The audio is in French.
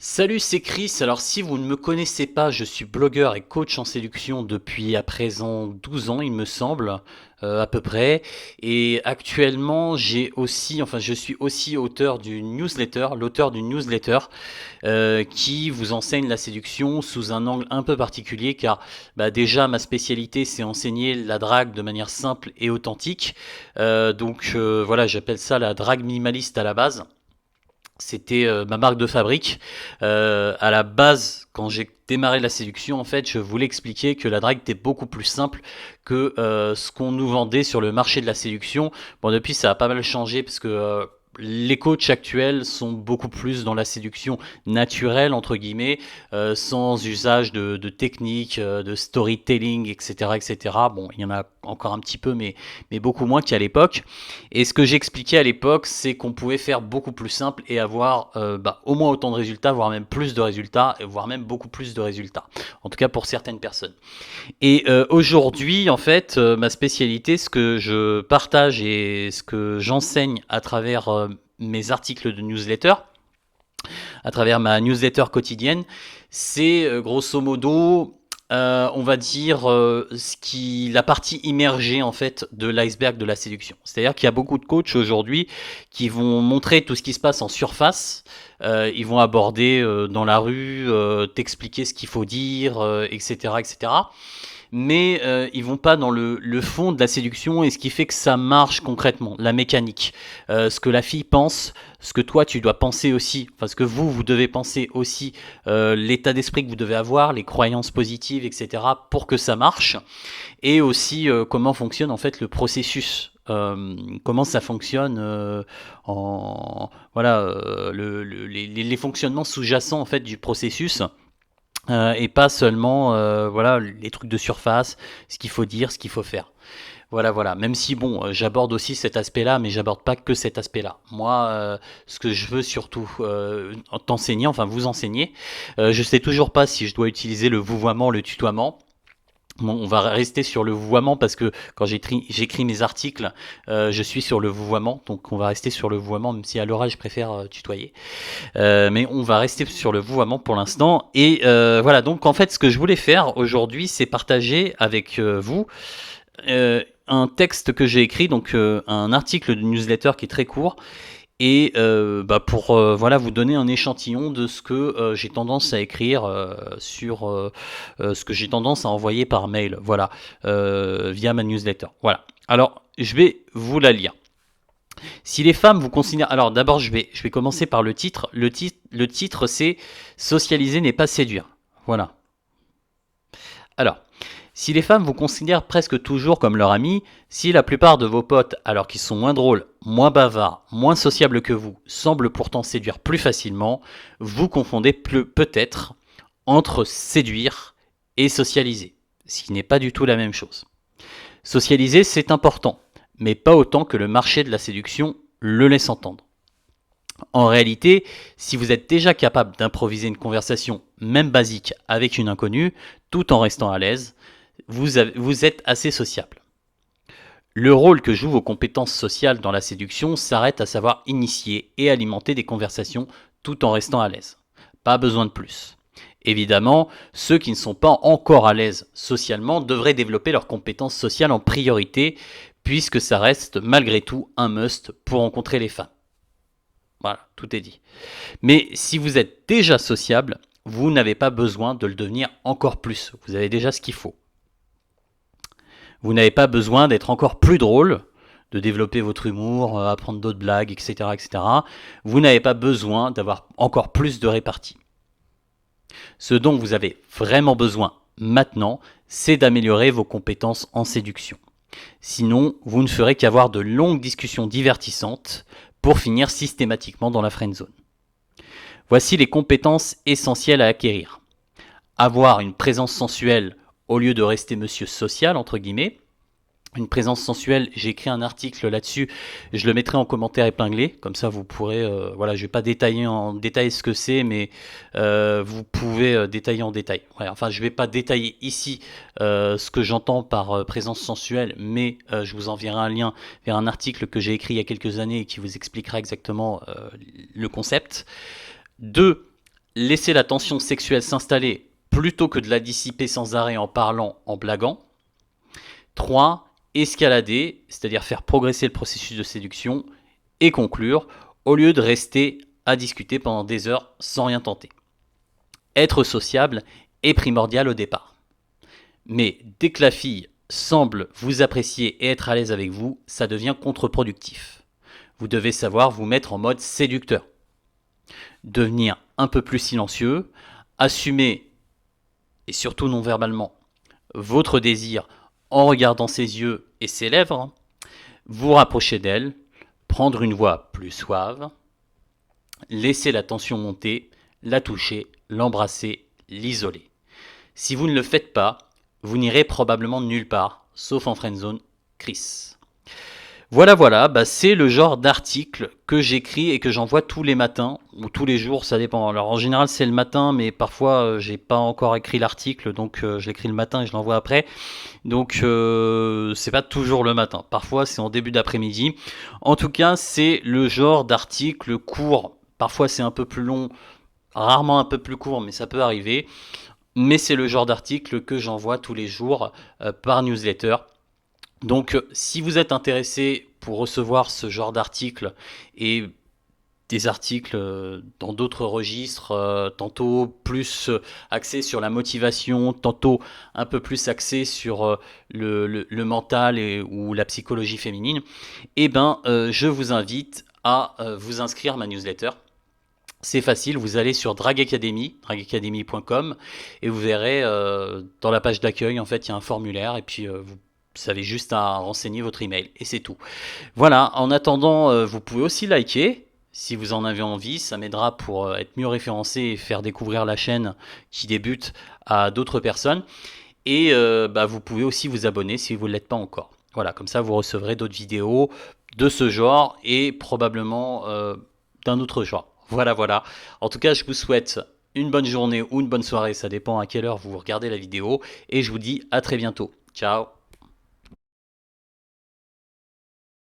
Salut, c'est Chris. Alors, si vous ne me connaissez pas, je suis blogueur et coach en séduction depuis à présent 12 ans, il me semble, à peu près. Et actuellement, je suis aussi l'auteur d'une newsletter qui vous enseigne la séduction sous un angle un peu particulier, car déjà ma spécialité, c'est enseigner la drague de manière simple et authentique. Voilà, j'appelle ça la drague minimaliste à la base. C'était ma marque de fabrique. À la base, quand j'ai démarré la séduction, en fait, je voulais expliquer que la drague était beaucoup plus simple que ce qu'on nous vendait sur le marché de la séduction. Bon, depuis, ça a pas mal changé parce que les coachs actuels sont beaucoup plus dans la séduction naturelle, entre guillemets, sans usage de techniques, de storytelling, etc., etc. Bon, il y en a encore un petit peu, mais beaucoup moins qu'à l'époque. Et ce que j'expliquais à l'époque, c'est qu'on pouvait faire beaucoup plus simple et avoir au moins autant de résultats, voire même plus de résultats, voire même beaucoup plus de résultats. En tout cas pour certaines personnes. Et aujourd'hui, en fait, ma spécialité, ce que je partage et ce que j'enseigne à travers mes articles de newsletter, à travers ma newsletter quotidienne, c'est grosso modo on va dire la partie immergée en fait de l'iceberg de la séduction. C'est-à-dire qu'il y a beaucoup de coachs aujourd'hui qui vont montrer tout ce qui se passe en surface. Ils vont aborder dans la rue, t'expliquer ce qu'il faut dire, etc., etc. Mais ils vont pas dans le fond de la séduction et ce qui fait que ça marche concrètement, la mécanique, ce que la fille pense, ce que toi tu dois penser aussi, enfin ce que vous devez penser aussi, l'état d'esprit que vous devez avoir, les croyances positives, etc. pour que ça marche, et aussi comment fonctionne en fait le processus. Comment ça fonctionne les fonctionnements sous-jacents en fait du processus, et pas seulement voilà les trucs de surface, ce qu'il faut dire, ce qu'il faut faire. Voilà, voilà. Même si bon, j'aborde aussi cet aspect-là, mais j'aborde pas que cet aspect-là. Moi, ce que je veux surtout t'enseigner, enfin vous enseigner, je sais toujours pas si je dois utiliser le vouvoiement, le tutoiement. Bon, on va rester sur le vouvoiement parce que quand j'écris mes articles, je suis sur le vouvoiement, donc on va rester sur le vouvoiement, même si à l'oral je préfère tutoyer. Mais on va rester sur le vouvoiement pour l'instant. Et voilà, donc en fait, ce que je voulais faire aujourd'hui, c'est partager avec vous un texte que j'ai écrit, donc un article de newsletter qui est très court, et pour voilà vous donner un échantillon de ce que j'ai tendance à écrire sur ce que j'ai tendance à envoyer par mail, voilà, via ma newsletter. Voilà. Alors, je vais vous la lire. Si les femmes vous considèrent... Alors d'abord, je vais commencer par le titre. Le titre, c'est Socialiser n'est pas séduire. Voilà. Alors, si les femmes vous considèrent presque toujours comme leur amie, si la plupart de vos potes, alors qu'ils sont moins drôles, moins bavards, moins sociables que vous, semblent pourtant séduire plus facilement, vous confondez peut-être entre séduire et socialiser, ce qui n'est pas du tout la même chose. Socialiser, c'est important, mais pas autant que le marché de la séduction le laisse entendre. En réalité, si vous êtes déjà capable d'improviser une conversation, même basique, avec une inconnue, tout en restant à l'aise, vous êtes assez sociable. Le rôle que jouent vos compétences sociales dans la séduction s'arrête à savoir initier et alimenter des conversations tout en restant à l'aise. Pas besoin de plus. Évidemment, ceux qui ne sont pas encore à l'aise socialement devraient développer leurs compétences sociales en priorité, puisque ça reste malgré tout un must pour rencontrer les femmes. Voilà, tout est dit. Mais si vous êtes déjà sociable, vous n'avez pas besoin de le devenir encore plus. Vous avez déjà ce qu'il faut. Vous n'avez pas besoin d'être encore plus drôle, de développer votre humour, apprendre d'autres blagues, etc., etc. Vous n'avez pas besoin d'avoir encore plus de répartie. Ce dont vous avez vraiment besoin maintenant, c'est d'améliorer vos compétences en séduction. Sinon, vous ne ferez qu'avoir de longues discussions divertissantes pour finir systématiquement dans la friendzone. Voici les compétences essentielles à acquérir. Avoir une présence sensuelle au lieu de rester monsieur social, entre guillemets. Une présence sensuelle, j'ai écrit un article là-dessus, je le mettrai en commentaire épinglé, comme ça vous pourrez, voilà, je vais pas détailler en détail ce que c'est, mais vous pouvez détailler en détail. Ouais, enfin, je vais pas détailler ici ce que j'entends par présence sensuelle, mais je vous enverrai un lien vers un article que j'ai écrit il y a quelques années et qui vous expliquera exactement le concept. 2. laisser la tension sexuelle s'installer plutôt que de la dissiper sans arrêt en parlant, en blaguant. 3. Escalader, c'est-à-dire faire progresser le processus de séduction et conclure, au lieu de rester à discuter pendant des heures sans rien tenter. Être sociable est primordial au départ. Mais dès que la fille semble vous apprécier et être à l'aise avec vous, ça devient contre-productif. Vous devez savoir vous mettre en mode séducteur. Devenir un peu plus silencieux, assumer, et surtout non verbalement, votre désir en regardant ses yeux et ses lèvres, vous rapprocher d'elle, prendre une voix plus suave, laisser la tension monter, la toucher, l'embrasser, l'isoler. Si vous ne le faites pas, vous n'irez probablement nulle part, sauf en friendzone, Chris. Voilà, c'est le genre d'article que j'écris et que j'envoie tous les matins, ou tous les jours, ça dépend. Alors en général c'est le matin, mais parfois j'ai pas encore écrit l'article, donc je l'écris le matin et je l'envoie après. Donc c'est pas toujours le matin, parfois c'est en début d'après-midi. En tout cas c'est le genre d'article court, parfois c'est un peu plus long, rarement un peu plus court, mais ça peut arriver. Mais c'est le genre d'article que j'envoie tous les jours par newsletter. Donc si vous êtes intéressé pour recevoir ce genre d'articles et des articles dans d'autres registres, tantôt plus axés sur la motivation, tantôt un peu plus axés sur le mental ou la psychologie féminine, je vous invite à vous inscrire à ma newsletter. C'est facile, vous allez sur dragacademy.com et vous verrez dans la page d'accueil, en fait, il y a un formulaire et puis vous avez juste à renseigner votre email et c'est tout. Voilà, en attendant, vous pouvez aussi liker si vous en avez envie, ça m'aidera pour être mieux référencé et faire découvrir la chaîne qui débute à d'autres personnes. Et vous pouvez aussi vous abonner si vous ne l'êtes pas encore. Voilà, comme ça vous recevrez d'autres vidéos de ce genre et probablement d'un autre genre. Voilà. En tout cas, je vous souhaite une bonne journée ou une bonne soirée, ça dépend à quelle heure vous regardez la vidéo. Et je vous dis à très bientôt. Ciao.